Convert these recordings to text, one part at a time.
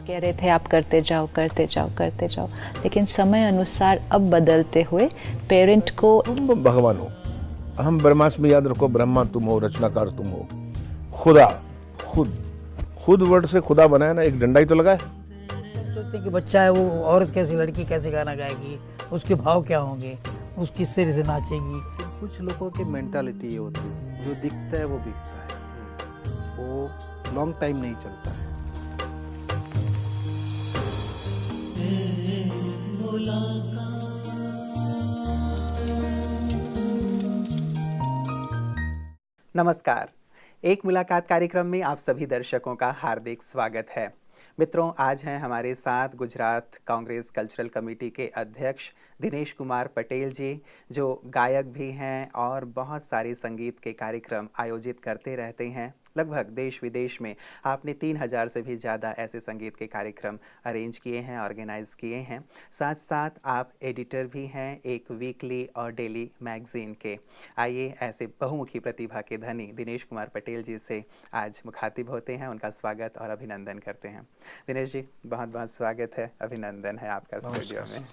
कह रहे थे आप करते जाओ करते जाओ करते जाओ, लेकिन समय अनुसार अब बदलते हुए पेरेंट को तुम भगवान हो, हम ब्रह्मास्मि याद रखो, ब्रह्मा तुम हो, रचनाकार तुम हो, खुदा खुद खुद वर्ड से खुदा बनाया ना, एक डंडा ही तो लगा है। सोचते कि बच्चा है, वो औरत कैसी, लड़की कैसे गाना गाएगी, उसके भाव क्या होंगे, उस किस तरह से नाचेगी। कुछ लोगों की मेंटालिटी ये होती है, जो दिखता है वो बिकता है, वो लॉन्ग टाइम नहीं चलता है। नमस्कार, एक मुलाकात कार्यक्रम में आप सभी दर्शकों का हार्दिक स्वागत है। मित्रों, आज हैं हमारे साथ गुजरात कांग्रेस कल्चरल कमेटी के अध्यक्ष दिनेश कुमार पटेल जी, जो गायक भी हैं और बहुत सारे संगीत के कार्यक्रम आयोजित करते रहते हैं। लगभग देश विदेश में आपने 3000 से भी ज़्यादा ऐसे संगीत के कार्यक्रम अरेंज किए हैं, ऑर्गेनाइज किए हैं। साथ साथ आप एडिटर भी हैं एक वीकली और डेली मैगजीन के। आइए ऐसे बहुमुखी प्रतिभा के धनी दिनेश कुमार पटेल जी से आज मुखातिब होते हैं, उनका स्वागत और अभिनंदन करते हैं। दिनेश जी, बहुत बहुत स्वागत है, अभिनंदन है आपका स्टूडियो में।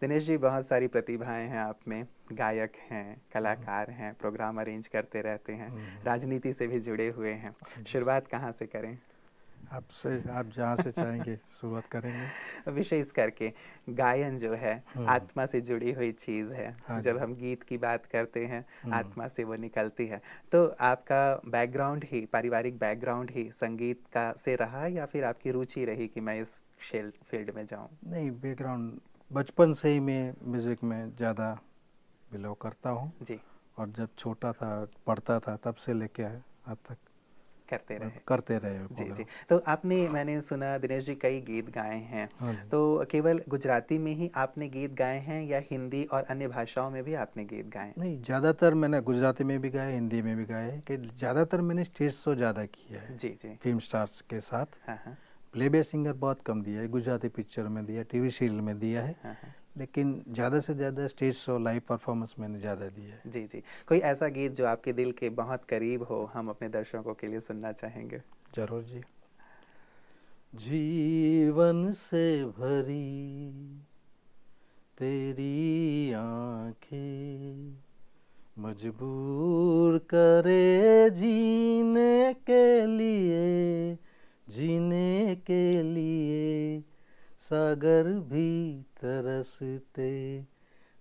दिनेश जी, बहुत सारी प्रतिभाएं हैं आप में, गायक हैं, कलाकार हैं, प्रोग्राम अरेंज करते रहते हैं, राजनीति से भी जुड़े हुए हैं। शुरुआत कहाँ से करें? आपसे, आप जहाँ से चाहेंगे शुरुआत करेंगे। विशेष करके गायन जो है आत्मा से जुड़ी हुई चीज़ है। हाँ, जब हम गीत की बात करते हैं आत्मा से वो निकलती है। तो आपका बैकग्राउंड ही, पारिवारिक बैकग्राउंड ही संगीत का से रहा, या फिर आपकी रुचि रही कि मैं इस फील्ड में जाऊं? नहीं, बैकग्राउंड बचपन से ही मैं म्यूज़िक में ज़्यादा बिलोव करता हूँ जी। और जब छोटा था, पढ़ता था, तब से लेके आज तक करते रहे जी जी। तो आपने, मैंने सुना दिनेश जी, कई गीत गाए हैं। तो केवल गुजराती में ही आपने गीत गाए हैं या हिंदी और अन्य भाषाओं में भी आपने गीत गाए? नहीं, ज़्यादातर मैंने गुजराती में भी गाए, हिंदी में भी गाए, कि ज़्यादातर मैंने स्टेज शो ज़्यादा किया है। जी जी। फिल्म स्टार्स के साथ। हाँ। प्लेबैक सिंगर बहुत कम दिया है, गुजराती पिक्चर में दिया, टीवी सीरियल में दिया है। हाँ। लेकिन ज़्यादा से ज़्यादा स्टेज शो, लाइव परफॉर्मेंस मैंने ज़्यादा दिया है। जी जी। कोई ऐसा गीत जो आपके दिल के बहुत करीब हो, हम अपने दर्शकों के लिए सुनना चाहेंगे? जरूर जी। जीवन से भरी तेरी आंखें मजबूर करे जीने के लिए सागर भी तरसते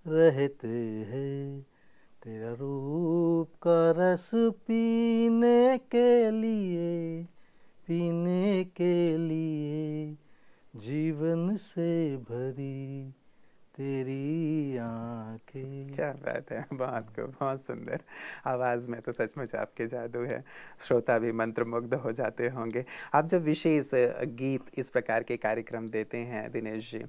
रहते हैं, तेरा रूप का रस पीने के लिए जीवन से भरी तेरी आंखें। क्या बात है, बहुत सुंदर आवाज़ में तो सचमुच आपके जादू है। श्रोता भी मंत्रमुग्ध हो जाते होंगे। आप जब विशेष गीत इस प्रकार के कार्यक्रम देते हैं दिनेश जी,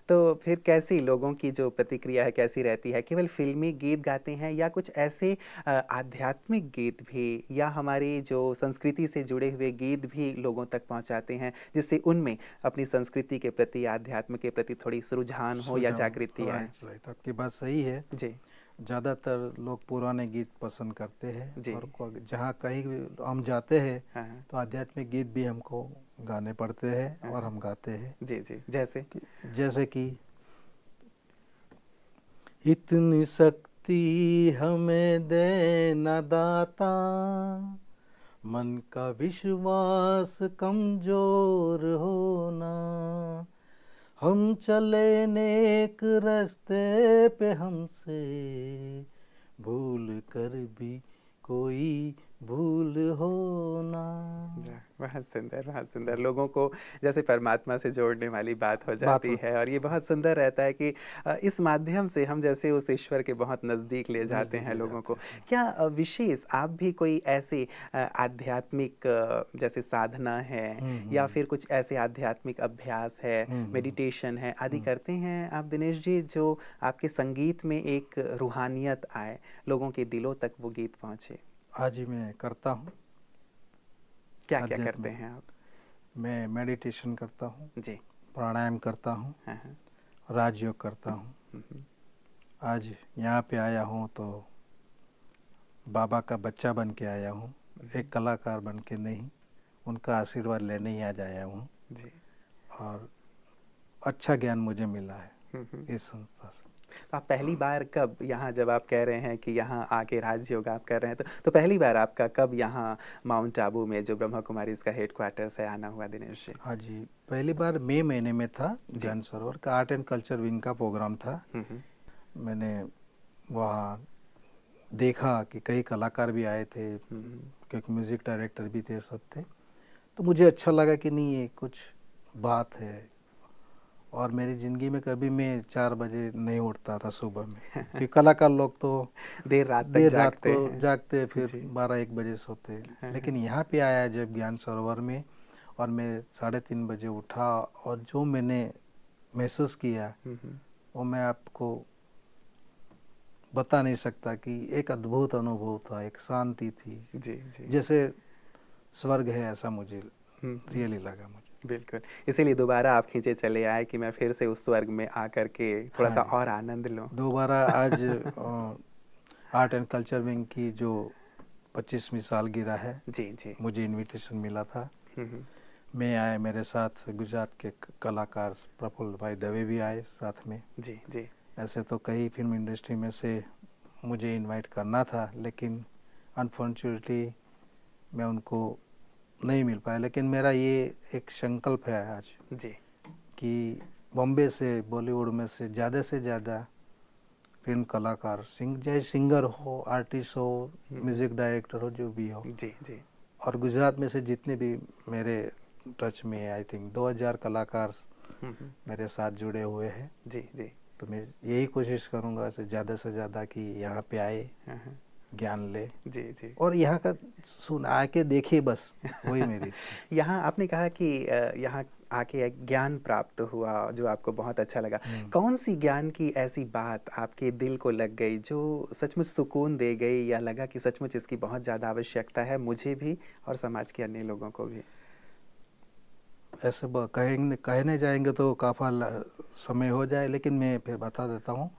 तो फिर कैसी लोगों की जो प्रतिक्रिया है कैसी रहती है? केवल फिल्मी गीत गाते हैं या कुछ ऐसे आध्यात्मिक गीत भी या हमारी जो संस्कृति से जुड़े हुए गीत भी लोगों तक पहुंचाते हैं, जिससे उनमें अपनी संस्कृति के प्रति, आध्यात्म के प्रति थोड़ी रुझान हो या जागृति आए? राइट, आपकी बात सही है जी। ज़्यादातर लोग पुराने गीत पसंद करते हैं जी। और जहाँ कहीं हम जाते हैं हाँ। तो आध्यात्मिक गीत भी हमको गाने पड़ते हैं और हम गाते हैं। जी जी। जैसे कि इतनी शक्ति हमें देना दाता, मन का विश्वास कमजोर होना, हम चले नेक रास्ते पे, हमसे भूल कर भी कोई भूल होना। बहुत सुंदर, बहुत सुंदर। लोगों को जैसे परमात्मा से जोड़ने वाली बात हो जाती है, और ये बहुत सुंदर रहता है कि इस माध्यम से हम जैसे उस ईश्वर के बहुत नज़दीक ले जाते हैं लोगों को। क्या विशेष आप भी कोई ऐसे आध्यात्मिक जैसे साधना है या फिर कुछ ऐसे आध्यात्मिक अभ्यास है, मेडिटेशन है आदि करते हैं आप दिनेश जी, जो आपके संगीत में एक रूहानियत आए, लोगों के दिलों तक वो गीत पहुँचे? आज ही मैं करता हूँ। क्या क्या करते हैं आप? मैं मेडिटेशन करता हूँ जी, प्राणायाम करता हूँ, हाँ, राजयोग करता हूँ। आज यहाँ पे आया हूँ तो बाबा का बच्चा बन के आया हूँ, एक कलाकार बन के नहीं, उनका आशीर्वाद लेने ही आज आया हूँ। जी। और अच्छा ज्ञान मुझे मिला है इस संस्था से। तो आप पहली बार कब यहाँ, जब आप कह रहे हैं कि यहाँ आके राजयोग आप कर रहे हैं, तो पहली बार आपका कब यहाँ माउंट आबू में जो ब्रह्मा कुमारी इसका हेडक्वार्टर्स है आना हुआ दिनेश जी? हाँ जी, पहली बार मई महीने में था। ज्ञान सरोवर का आर्ट एंड कल्चर विंग का प्रोग्राम था। मैंने वहाँ देखा कि कई कलाकार भी आए थे, क्योंकि म्यूज़िक डायरेक्टर भी थे, सब थे। तो मुझे अच्छा लगा कि नहीं, ये कुछ बात है। और मेरी ज़िंदगी में कभी मैं 4 बजे नहीं उठता था सुबह में, क्योंकि कलाकार लोग तो देर रात को जागते, फिर 12-1 बजे सोते। लेकिन यहाँ पे आया जब ज्ञान सरोवर में, और मैं 3:30 बजे उठा, और जो मैंने महसूस किया वो मैं आपको बता नहीं सकता कि एक अद्भुत अनुभव था, एक शांति थी, जैसे स्वर्ग है, ऐसा मुझे रियली लगा मुझे। बिल्कुल, इसीलिए दोबारा आप खींचे चले आए कि मैं फिर से उस स्वर्ग में आकर के थोड़ा सा और आनंद लूं। दोबारा आज आर्ट एंड कल्चर विंग की जो 25वीं सालगिरह है, जी मुझे इनविटेशन मिला था। मैं आया, मेरे साथ गुजरात के कलाकार प्रफुल्ल भाई दवे भी आए साथ में। जी ऐसे तो कई फिल्म इंडस्ट्री में से मुझे इनवाइट करना था, लेकिन अनफॉर्चुनेटली मैं उनको नहीं मिल पाया। लेकिन मेरा ये एक संकल्प है आज कि बॉम्बे से, बॉलीवुड में से ज़्यादा फिल्म कलाकार, चाहे सिंगर हो, आर्टिस्ट हो, म्यूज़िक डायरेक्टर हो, जो भी हो, और गुजरात में से जितने भी मेरे टच में, आई थिंक 2000 कलाकार मेरे साथ जुड़े हुए हैं। तो मैं यही कोशिश करूँगा से ज़्यादा कि यहाँ पे आए, ज्ञान ले, और यहाँ का सुन आके देखे, बस वही मेरी यहाँ आपने कहा कि यहाँ आके एक ज्ञान प्राप्त हुआ जो आपको बहुत अच्छा लगा। कौन सी ज्ञान की ऐसी बात आपके दिल को लग गई जो सचमुच सुकून दे गई, या लगा कि सचमुच इसकी बहुत ज़्यादा आवश्यकता है मुझे भी और समाज के अन्य लोगों को भी? ऐसे कहने जाएंगे तो काफ़ी समय हो जाए, लेकिन मैं फिर बता देता हूँ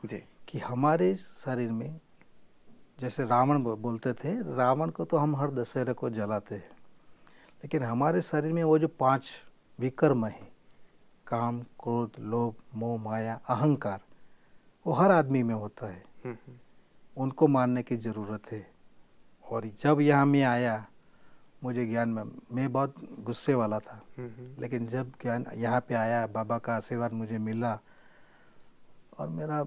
कि हमारे शरीर में, जैसे रावण बोलते थे, रावण को तो हम हर दशहरे को जलाते हैं, लेकिन हमारे शरीर में वो जो 5 विकर्म है, काम, क्रोध, लोभ, मोह, माया, अहंकार, वो हर आदमी में होता है। उनको मारने की ज़रूरत है। और जब यहाँ मैं आया, मुझे ज्ञान में, मैं बहुत गुस्से वाला था, लेकिन जब ज्ञान यहाँ पे आया, बाबा का आशीर्वाद मुझे मिला और मेरा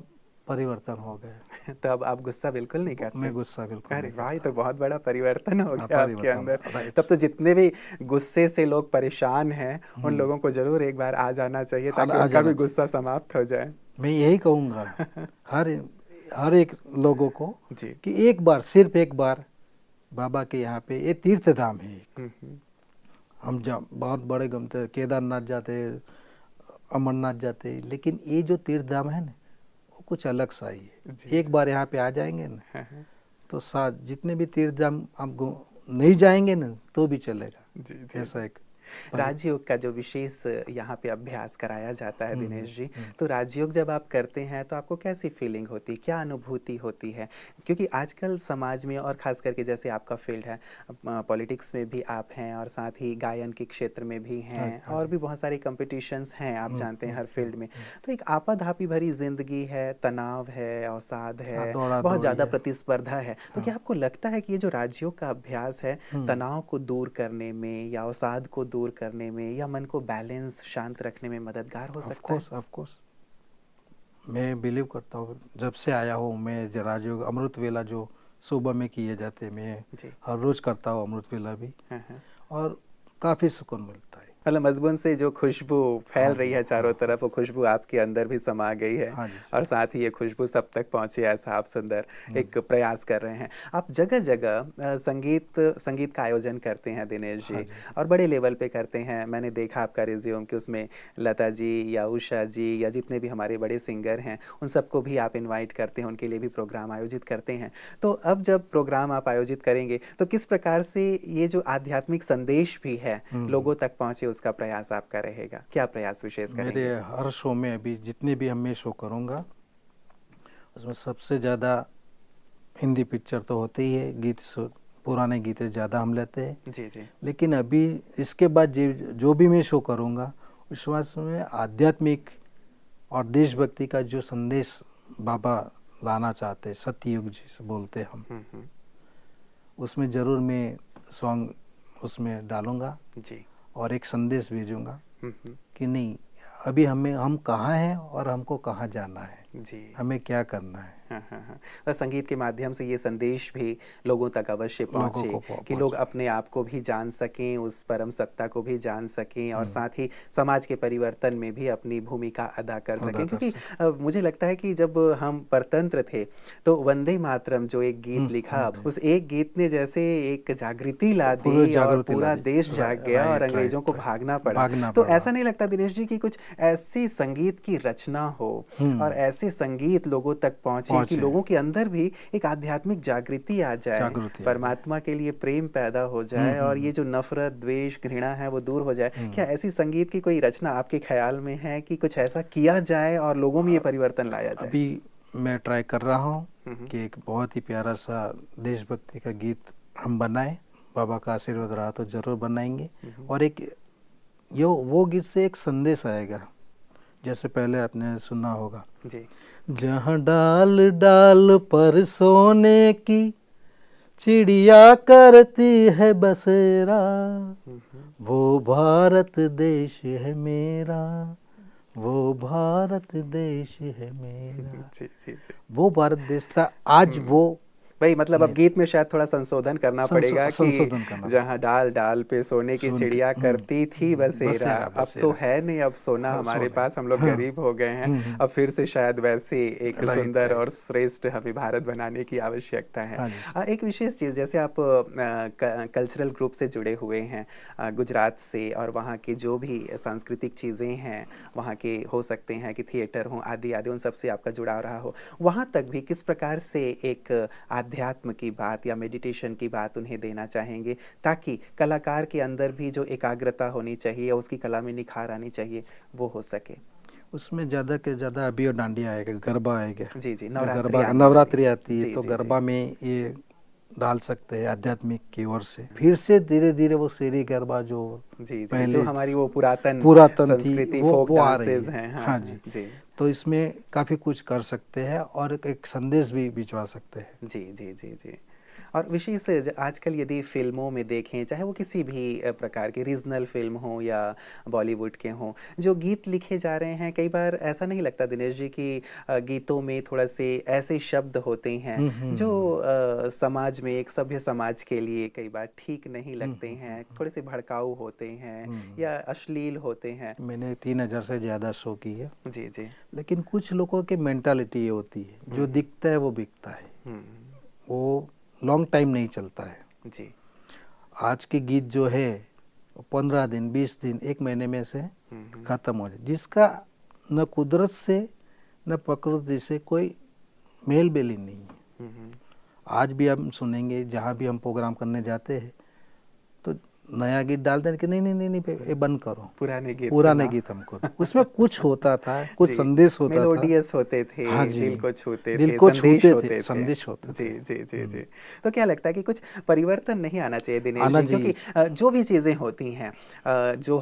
परिवर्तन हो गया। तो अब आप गुस्सा बिल्कुल नहीं करते? मैं गुस्सा बिल्कुल नहीं। भाई, तो बहुत बड़ा परिवर्तन हो गया आपके अंदर। तब तो जितने भी गुस्से से लोग परेशान हैं, उन लोगों को जरूर एक बार आ जाना चाहिए, ताकि उनका भी गुस्सा समाप्त हो जाए। मैं यही कहूँगा हर एक लोगों को कि एक बार, सिर्फ एक बार बाबा के यहाँ पे, ये तीर्थ धाम है। हम जब बहुत बड़े गमते, केदारनाथ जाते, अमरनाथ जाते, लेकिन ये जो तीर्थ धाम है ना, वो कुछ अलग सा ही है। एक बार यहाँ पे आ जाएंगे ना, तो जितने भी तीर्थ धाम आप नहीं जाएंगे ना तो भी चलेगा। ऐसा एक राजयोग का जो विशेष यहाँ पे अभ्यास कराया जाता है दिनेश जी, तो राजयोग जब आप करते हैं तो आपको कैसी फीलिंग होती है, क्या अनुभूति होती है? क्योंकि आजकल समाज में, और खास करके जैसे आपका फील्ड है, पॉलिटिक्स में भी आप हैं, और साथ ही गायन के क्षेत्र में भी हैं, और भी बहुत सारे कंपटीशंस हैं, आप जानते हैं, हर फील्ड में। तो एक आपाधापी भरी जिंदगी है, तनाव है, अवसाद है, बहुत ज़्यादा प्रतिस्पर्धा है। तो क्या आपको लगता है कि ये जो राजयोग का अभ्यास है, तनाव को दूर करने में, या अवसाद को दूर करने में, या मन को बैलेंस, शांत रखने में मददगार हो सकता है? ऑफ कोर्स मैं बिलीव करता हूँ। जब से आया हूँ मैं, राजयोग अमृत वेला जो सुबह में किए जाते, मैं हर रोज करता हूँ अमृत वेला भी, और काफ़ी सुकून मिलता है। मतलब मधुबन से जो खुशबू फैल रही है चारों तरफ, वो खुशबू आपके अंदर भी समा गई है, और साथ ही ये खुशबू सब तक पहुंचे, ऐसा आप सुंदर एक प्रयास कर रहे हैं। आप जगह जगह संगीत का आयोजन करते हैं दिनेश जी, और बड़े लेवल पे करते हैं। मैंने देखा आपका रिज्यूम कि उसमें लता जी या उषा जी या जितने भी हमारे बड़े सिंगर हैं, उन सबको भी आप इन्वाइट करते हैं, उनके लिए भी प्रोग्राम आयोजित करते हैं। तो अब जब प्रोग्राम आप आयोजित करेंगे तो किस प्रकार से ये जो आध्यात्मिक संदेश भी है लोगों तक पहुंचे, उसका प्रयास आपका रहेगा? क्या प्रयास विशेष करेंगे? मेरे हर शो में, अभी जितने भी मैं शो करूंगा, उसमें सबसे ज़्यादा हिंदी पिक्चर तो होते ही है, गीत पुराने गीत ज़्यादा हम लेते हैं। जी। लेकिन अभी इसके बाद जो भी मैं शो करूंगा, विश्वास में आध्यात्मिक और देशभक्ति का जो संदेश बाबा लाना चाहते, सत्ययुग जिसे बोलते हम, उसमें ज़रूर मैं सॉन्ग उसमें डालूंगा जी। और एक संदेश भेजूंगा कि नहीं, अभी हम कहाँ हैं और हमको कहाँ जाना है, जी। हमें क्या करना है। हाँ। और संगीत के माध्यम से ये संदेश भी लोगों तक अवश्य पहुँचे कि लोग अपने आप को भी जान सकें, उस परम सत्ता को भी जान सकें और साथ ही समाज के परिवर्तन में भी अपनी भूमिका अदा कर सकें। क्योंकि मुझे लगता है कि जब हम परतंत्र थे तो वंदे मातरम जो एक गीत लिखा, उस एक गीत ने जैसे एक जागृति ला दी और पूरा देश जाग गया और अंग्रेजों को भागना पड़ा। तो ऐसा नहीं लगता दिनेश जी कि कुछ ऐसी संगीत की रचना हो और ऐसे संगीत लोगों तक पहुंचे कि लोगों के अंदर भी एक आध्यात्मिक जागृति आ जाए, परमात्मा के लिए प्रेम पैदा हो जाए और ये जो नफरत, द्वेष, घृणा है वो दूर हो जाए। क्या ऐसी संगीत की कोई रचना आपके ख्याल में है कि कुछ ऐसा किया जाए और लोगों में ये परिवर्तन लाया जाए? अभी मैं ट्राई कर रहा हूँ कि एक बहुत ही प्यारा सा देशभक्ति का गीत हम बनाए, बाबा का आशीर्वाद रहा तो जरूर बनाएंगे। और एक वो गीत से एक संदेश आएगा, जैसे पहले आपने सुना होगा जी। जहाँ डाल डाल पर सोने की चिड़िया करती है बसेरा, वो भारत देश है मेरा, वो भारत देश है मेरा। जी। वो भारत देश था, आज वो भाई मतलब अब गीत में शायद थोड़ा संशोधन करना पड़ेगा कि जहाँ डाल डाल पे सोने की चिड़िया करती थी बसेरा, अब तो है नहीं, अब सोना हमारे पास, हम लोग गरीब हो गए हैं, अब फिर से शायद वैसे एक सुंदर और श्रेष्ठ हमें भारत बनाने की आवश्यकता है। एक विशेष चीज़, जैसे आप कल्चरल ग्रुप से जुड़े हुए हैं गुजरात से, और वहाँ की जो भी सांस्कृतिक चीज़ें हैं वहाँ के हो सकते हैं कि थिएटर हो आदि आदि, उन सब से आपका जुड़ाव रहा हो, वहाँ तक भी किस प्रकार से एक अध्यात्म की बात या मेडिटेशन की बात उन्हें देना चाहेंगे ताकि कलाकार के अंदर भी जो एकाग्रता होनी चाहिए, उसकी कला में निखार आनी चाहिए, वो हो सके? उसमें ज़्यादा के ज़्यादा अभी और डांडिया आएगा, गरबा आएगा। जी। नवरात्रि आती है तो गरबा में ये डाल सकते हैं आध्यात्मिक की ओर से। फिर से धीरे धीरे वो शेरी गरबा जो पहले जो हमारी वो पुरातन थी वो आ रही है। हाँ जी। तो इसमें काफ़ी कुछ कर सकते हैं और एक संदेश भी भिजवा सकते हैं। जी। और विशेष आजकल यदि फिल्मों में देखें, चाहे वो किसी भी प्रकार की रीजनल फिल्म हो या बॉलीवुड के हों, जो गीत लिखे जा रहे हैं, कई बार ऐसा नहीं लगता दिनेश जी कि गीतों में थोड़ा से ऐसे शब्द होते हैं जो समाज में, एक सभ्य समाज के लिए कई बार ठीक नहीं लगते हैं, थोड़े से भड़काऊ होते हैं या अश्लील होते हैं? मैंने 3000 से ज़्यादा शो की है। जी। लेकिन कुछ लोगों की मेंटालिटी ये होती है, जो दिखता है वो बिकता है, वो लॉन्ग टाइम नहीं चलता है। जी। आज के गीत जो है 15 दिन, 20 दिन, 1 महीने में से खत्म हो जाए, जिसका न कुदरत से न प्रकृति से कोई मेल बेली नहीं है। आज भी हम सुनेंगे, जहाँ भी हम प्रोग्राम करने जाते हैं तो नया गीत डाल दें कि नहीं ये बंद करो, पुराने गीत हमको। उसमें कुछ होता था, कुछ संदेश होता था, मेलोडियस होते थे। हाँ जी, दिल को छूते थे, संदेश होते थे। जी। तो क्या लगता है कि कुछ परिवर्तन नहीं आना चाहिए दिनेश जी? क्योंकि जो भी चीजें होती हैं, जो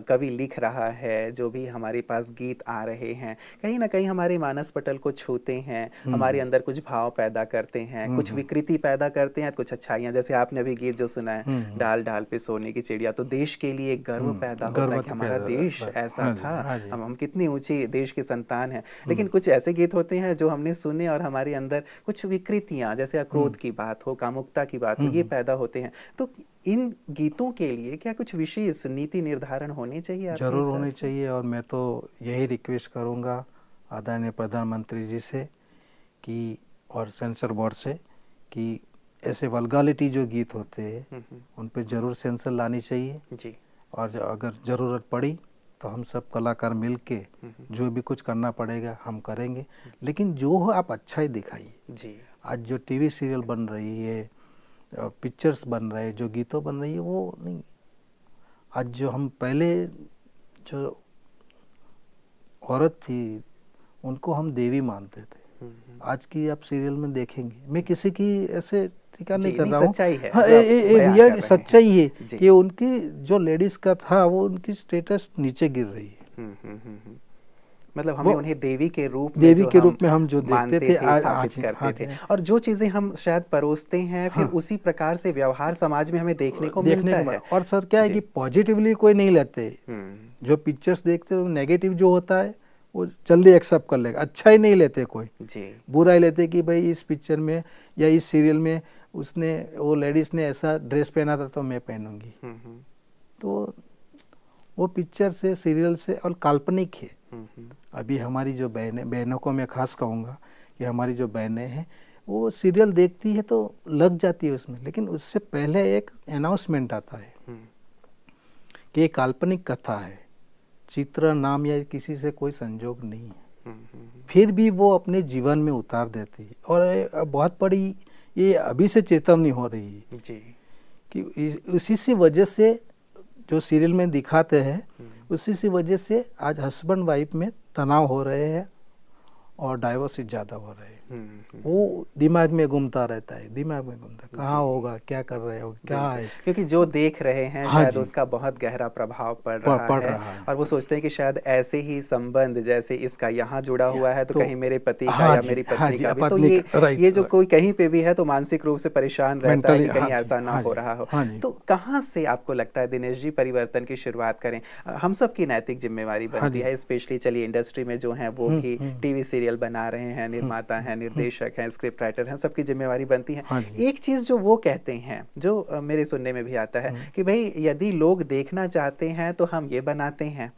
कवि लिख रहा है, जो भी हमारे पास गीत आ रहे हैं, कहीं ना कहीं हमारे मानस पटल को छूते हैं, हमारे अंदर कुछ भाव पैदा करते हैं, कुछ विकृति पैदा करते हैं, कुछ अच्छाइयाँ। जैसे आपने अभी गीत जो सुना है, डाल डाल पे सोने की चिड़िया, तो देश के लिए गर्व पैदा होता है कि हमारा देश ऐसा था, हम कितनी ऊंची देश की संतान हैं। लेकिन कुछ ऐसे गीत होते हैं जो हमने सुने और हमारे अंदर कुछ विकृतियां, जैसे क्रोध की बात हो, कामुकता की बात हो, ये पैदा होते हैं। तो इन गीतों के लिए क्या कुछ विशेष नीति निर्धारण होनी चाहिए? जरूर होनी चाहिए। और मैं तो यही रिक्वेस्ट करूंगा आदरणीय प्रधानमंत्री जी से कि, और सेंसर बोर्ड से, कि ऐसे वल्गालिटी जो गीत होते हैं उन पे जरूर सेंसर लानी चाहिए जी। और अगर ज़रूरत पड़ी तो हम सब कलाकार मिल के जो भी कुछ करना पड़ेगा हम करेंगे। लेकिन जो हो आप अच्छा ही दिखाइए जी। आज जो टीवी सीरियल बन रही है, पिक्चर्स बन रहे हैं, जो गीतों बन रही है, वो नहीं। आज जो हम पहले जो औरत थी उनको हम देवी मानते थे, आज की आप सीरियल में देखेंगे, मैं किसी की ऐसे स्वीकार जी, नहीं कर नहीं, रहा हूँ, सच्चाई है हाँ, जो आप बयान कर रहे रियल हैं। सच्चाई है जी। कि उनकी जो लेडीज का था वो उनकी स्टेटस नीचे गिर रही है। मतलब हमें वो उन्हें देवी के रूप में देवी जो के हम रूप में हम जो देखते मानते थे, थे, स्थापित आज करते थे, हाँ, और जो चीजें हम शायद परोसते हैं फिर हाँ। उसी प्रकार से व्यवहार समाज में हमें देखने को देखने मिलता को है। मिला। और सर क्या है जी। कि पॉजिटिवली कोई नहीं लेते, हम्म, जो पिक्चर्स देखते हैं नेगेटिव जो होता है वो जल्दी एक्सेप्ट कर लेगा, अच्छा ही नहीं लेते कोई, जी। बुरा ही लेते कि भाई इस पिक्चर में या इस सीरियल में उसने वो लेडीज ने ऐसा ड्रेस पहना था तो मैं पहनूंगी। तो वो पिक्चर से, सीरियल से, और काल्पनिक है। अभी हमारी जो बहनों को मैं खास कहूँगा कि हमारी जो बहनें हैं वो सीरियल देखती है तो लग जाती है उसमें, लेकिन उससे पहले एक अनाउंसमेंट आता है कि ये काल्पनिक कथा है, चित्र, नाम या किसी से कोई संजोग नहीं है, फिर भी वो अपने जीवन में उतार देती है। और बहुत बड़ी ये अभी से चेतावनी हो रही है जी। कि उसी सी वजह से जो सीरियल में दिखाते हैं, उसी सी वजह से आज हस्बैंड वाइफ में तनाव हो रहे हैं और डाइवोर्स ज़्यादा हो रहे हैं। वो दिमाग में घूमता रहता है, दिमाग में घूमता है, कहाँ होगा, क्या कर रहे हो, क्या है, क्योंकि जो देख रहे हैं हाँ शायद जी। उसका बहुत गहरा प्रभाव पड़ पड़ रहा रहा है है। और वो सोचते हैं कि शायद ऐसे ही संबंध जैसे इसका यहाँ जुड़ा हुआ है तो कहीं मेरे पति का हाँ या जी, मेरी हाँ पत्नी जी, का भी, तो पत्नी का, राइट, ये जो राइट। कोई कहीं पे भी है तो मानसिक रूप से परेशान रहता है कि Mentally, कहीं हाँ जी, ऐसा ना हाँ हो जी, रहा हो। हाँ जी। तो कहाँ से आपको लगता है दिनेश जी परिवर्तन की शुरुआत करें? हम सब की नैतिक जिम्मेवारी बनती जी। है, स्पेशली चलिए इंडस्ट्री में जो है वो भी टीवी सीरियल बना रहे हैं, निर्माता हैं, निर्देशक हैं, स्क्रिप्ट राइटर हैं, सबकी जिम्मेवारी बनती है। हाँ जी। एक चीज जो वो कहते हैं, जो मेरे सुनने में भी आता है कि भाई यदि लोग देखना चाहते हैं तो हम ये बनाते हैं,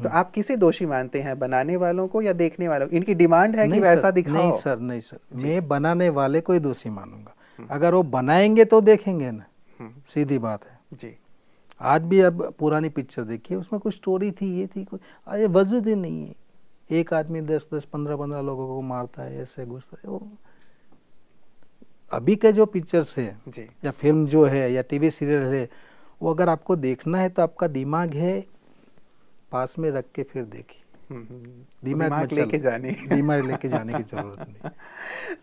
तो आप किसे दोषी मानते हैं, बनाने वालों को या देखने वालों को? इनकी डिमांड है कि वैसा दिखाओ। नहीं सर, मैं बनाने वाले को ही दोषी मानूंगा। अगर वो बनाएंगे तो देखेंगे ना, सीधी बात है जी। आज भी अब पुरानी पिक्चर देखिए, उसमें कुछ स्टोरी थी, ये थी, अरे वजूद ही नहीं है। एक आदमी 10-10, 15-15 लोगों को मारता है, ऐसे घुसता है। वो अभी के जो पिक्चर्स है जी। या फिल्म जो है या टीवी सीरियल है, वो अगर आपको देखना है तो आपका दिमाग है पास में रख के फिर देखिए। दिमाग लेके जाने दिमाग लेके जाने की जरूरत नहीं।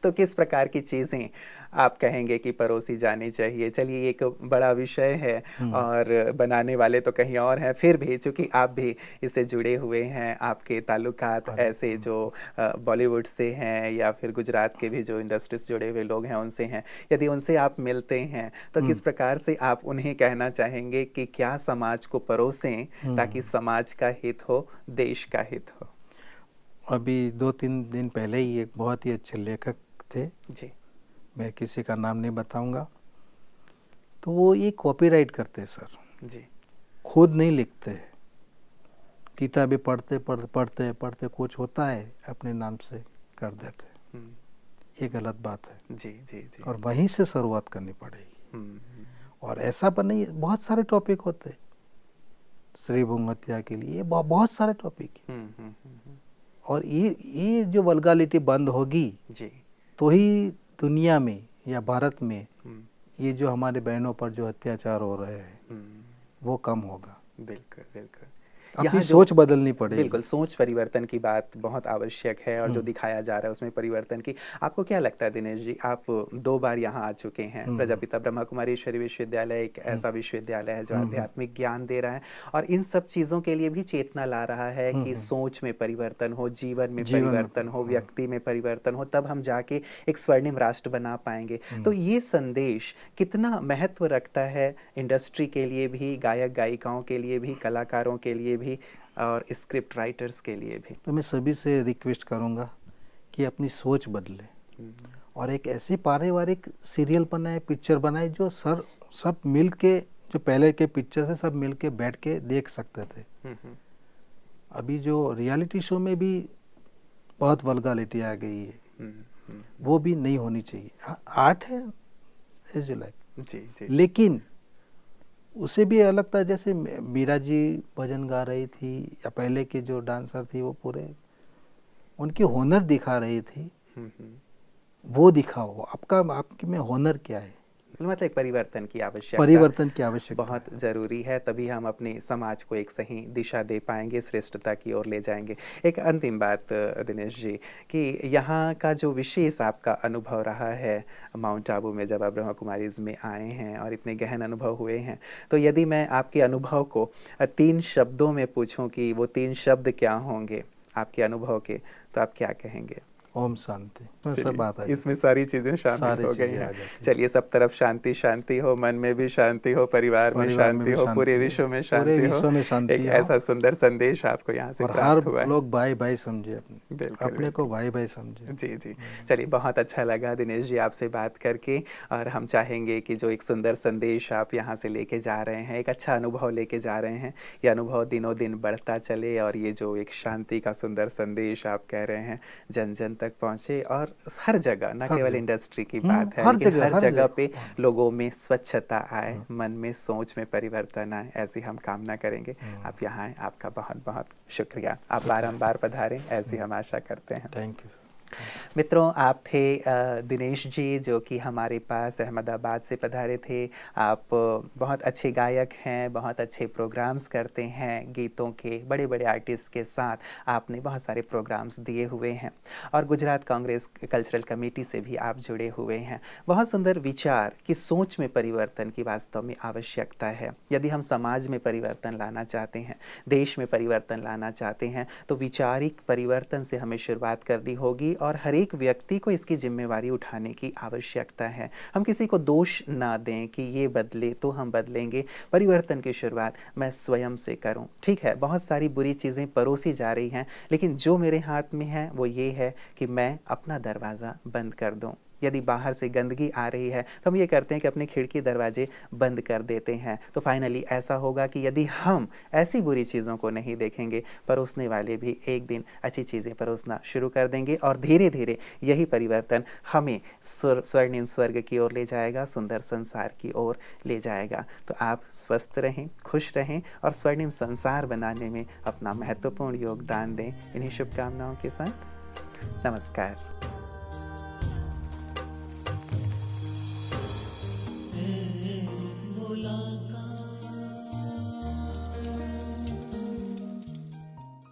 तो किस प्रकार की चीजें आप कहेंगे कि परोसी जानी चाहिए? चलिए एक बड़ा विषय है और बनाने वाले तो कहीं और हैं, फिर भी चूंकि आप भी इससे जुड़े हुए हैं, आपके ताल्लुकात ऐसे जो बॉलीवुड से हैं या फिर गुजरात के भी जो इंडस्ट्री से जुड़े हुए लोग हैं उनसे हैं, यदि उनसे आप मिलते हैं तो किस प्रकार से आप उन्हें कहना चाहेंगे कि क्या समाज को परोसें ताकि समाज का हित हो, देश का हित हो? अभी 2-3 दिन पहले ही एक बहुत ही अच्छे लेखक थे जी। मैं किसी का नाम नहीं बताऊंगा, तो वो ये कॉपीराइट करते हैं सर जी। खुद नहीं लिखते हैं, किताबें पढ़ते कुछ होता है अपने नाम से कर देते हैं। ये गलत बात है। जी जी जी। और वहीं से शुरुआत करनी पड़ेगी। और ऐसा पर नहीं, बहुत सारे टॉपिक होते हैं स्त्री भ्रूण हत्या के लिए, बहुत सारे टॉपिक है। और ये जो वल्गालिटी बंद होगी जी तो ही दुनिया में या भारत में ये जो हमारे बहनों पर जो अत्याचार हो रहे हैं वो कम होगा। बिल्कुल बिल्कुल। अपनी सोच बदलनी पड़ेगी। बिल्कुल, सोच परिवर्तन की बात बहुत आवश्यक है और जो दिखाया जा रहा है उसमें परिवर्तन की। आपको क्या लगता है दिनेश जी, आप 2 बार यहाँ आ चुके हैं। प्रजापिता ब्रह्मा कुमारी ईश्वरीय विश्वविद्यालय एक ऐसा विश्वविद्यालय है जो आध्यात्मिक ज्ञान दे रहा है और इन सब चीज़ों के लिए भी चेतना ला रहा है कि सोच में परिवर्तन हो, जीवन में परिवर्तन हो, व्यक्ति में परिवर्तन हो, तब हम जाके एक स्वर्णिम राष्ट्र बना पाएंगे। तो ये संदेश कितना महत्व रखता है इंडस्ट्री के लिए भी, गायक गायिकाओं के लिए भी, कलाकारों के लिए भी और स्क्रिप्ट राइटर्स के लिए भी? तो मैं सभी से रिक्वेस्ट करूंगा कि अपनी सोच बदले और एक ऐसी पारिवारिक सीरियल बनाए, पिक्चर बनाए जो सब मिल के, जो पहले के पिक्चर से सब मिल के बैठ के देख सकते थे। अभी जो रियलिटी शो में भी बहुत वल्गालिटी आ गई है, वो भी नहीं होनी चाहिए। आर्ट है एज यू लाइक जी जी। लेकिन उसे भी अलग था, जैसे मीरा जी भजन गा रही थी या पहले के जो डांसर थी वो पूरे उनकी हुनर दिखा रही थी, वो दिखाओ। आपके में हुनर क्या है, मतलब एक परिवर्तन की आवश्यकता, परिवर्तन की आवश्यकता बहुत ज़रूरी है, तभी हम अपने समाज को एक सही दिशा दे पाएंगे, श्रेष्ठता की ओर ले जाएंगे। एक अंतिम बात दिनेश जी, कि यहाँ का जो विशेष आपका अनुभव रहा है माउंट आबू में जब आप ब्रह्मा कुमारीज में आए हैं और इतने गहन अनुभव हुए हैं, तो यदि मैं आपके अनुभव को 3 शब्दों में पूछूं कि वो 3 शब्द क्या होंगे आपके अनुभव के, तो आप क्या कहेंगे? ओम शांति, सब बात है, इसमें सारी चीजें शामिल हो गई हैं। चलिए, सब तरफ शांति शांति हो, मन में भी शांति हो, परिवार में शांति हो, पूरे विश्व में शांति हो। एक ऐसा सुंदर संदेश आपको यहाँ से प्राप्त हुआ है। लोग भाई भाई समझे, बिल्कुल, अपने को भाई भाई समझे। जी जी, चलिए, बहुत अच्छा लगा दिनेश जी आपसे बात करके, और हम चाहेंगे कि जो एक सुंदर संदेश आप यहाँ से लेके जा रहे हैं, एक अच्छा अनुभव लेके जा रहे हैं, ये अनुभव दिनों दिन बढ़ता चले, और ये जो एक शांति का सुंदर संदेश आप कह रहे हैं जन जन तक पहुंचे, और हर जगह, न केवल इंडस्ट्री की बात है, लेकिन हर जगह पे लोगों में स्वच्छता आए, मन में सोच में परिवर्तन आए, ऐसी हम कामना करेंगे। आप यहाँ आए, आपका बहुत बहुत शुक्रिया। आप बारंबार पधारें, ऐसी हम आशा करते हैं। Thank you. मित्रों, आप थे दिनेश जी, जो कि हमारे पास अहमदाबाद से पधारे थे। आप बहुत अच्छे गायक हैं, बहुत अच्छे प्रोग्राम्स करते हैं, गीतों के बड़े बड़े आर्टिस्ट के साथ आपने बहुत सारे प्रोग्राम्स दिए हुए हैं, और गुजरात कांग्रेस कल्चरल कमेटी से भी आप जुड़े हुए हैं। बहुत सुंदर विचार कि सोच में परिवर्तन की वास्तव में आवश्यकता है। यदि हम समाज में परिवर्तन लाना चाहते हैं, देश में परिवर्तन लाना चाहते हैं, तो वैचारिक परिवर्तन से हमें शुरुआत करनी होगी, और हर एक व्यक्ति को इसकी जिम्मेवारी उठाने की आवश्यकता है। हम किसी को दोष ना दें कि ये बदले तो हम बदलेंगे। परिवर्तन की शुरुआत मैं स्वयं से करूं। ठीक है, बहुत सारी बुरी चीज़ें परोसी जा रही हैं, लेकिन जो मेरे हाथ में है वो ये है कि मैं अपना दरवाज़ा बंद कर दूं। यदि बाहर से गंदगी आ रही है तो हम ये करते हैं कि अपने खिड़की दरवाजे बंद कर देते हैं। तो फाइनली ऐसा होगा कि यदि हम ऐसी बुरी चीज़ों को नहीं देखेंगे, परोसने वाले भी एक दिन अच्छी चीज़ें परोसना शुरू कर देंगे, और धीरे धीरे यही परिवर्तन हमें स्वर्णिम स्वर्ग की ओर ले जाएगा, सुंदर संसार की ओर ले जाएगा। तो आप स्वस्थ रहें, खुश रहें, और स्वर्णिम संसार बनाने में अपना महत्वपूर्ण योगदान दें। इन्हीं शुभकामनाओं के साथ नमस्कार।